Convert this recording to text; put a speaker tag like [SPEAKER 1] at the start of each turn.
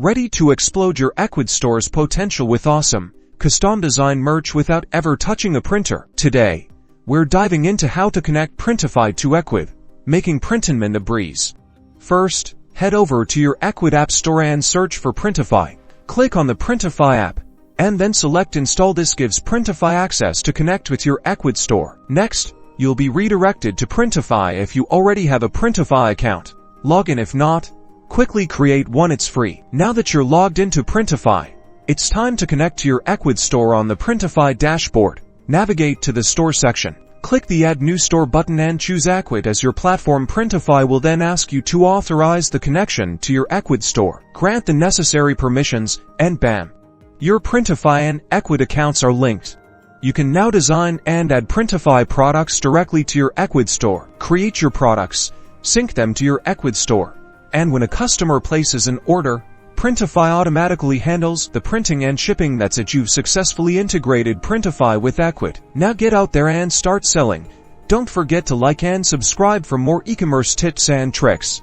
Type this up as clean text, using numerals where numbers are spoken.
[SPEAKER 1] Ready to explode your Ecwid store's potential with awesome, custom design merch without ever touching a printer? Today, we're diving into how to connect Printify to Ecwid, making printing a breeze. First, head over to your Ecwid app store and search for Printify. Click on the Printify app, and then select Install. This gives Printify access to connect with your Ecwid store. Next, you'll be redirected to Printify if you already have a Printify account. Log in if not. Quickly create one, it's free. Now that you're logged into Printify, it's time to connect to your Ecwid store. On the Printify dashboard, navigate to the Store section. Click the Add New Store button and choose Ecwid as your platform. Printify will then ask you to authorize the connection to your Ecwid store. Grant the necessary permissions, and bam! Your Printify and Ecwid accounts are linked. You can now design and add Printify products directly to your Ecwid store. Create your products, sync them to your Ecwid store, and when a customer places an order, Printify automatically handles the printing and shipping. That's it, you've successfully integrated Printify with Ecwid. Now get out there and start selling. Don't forget to like and subscribe for more e-commerce tips and tricks.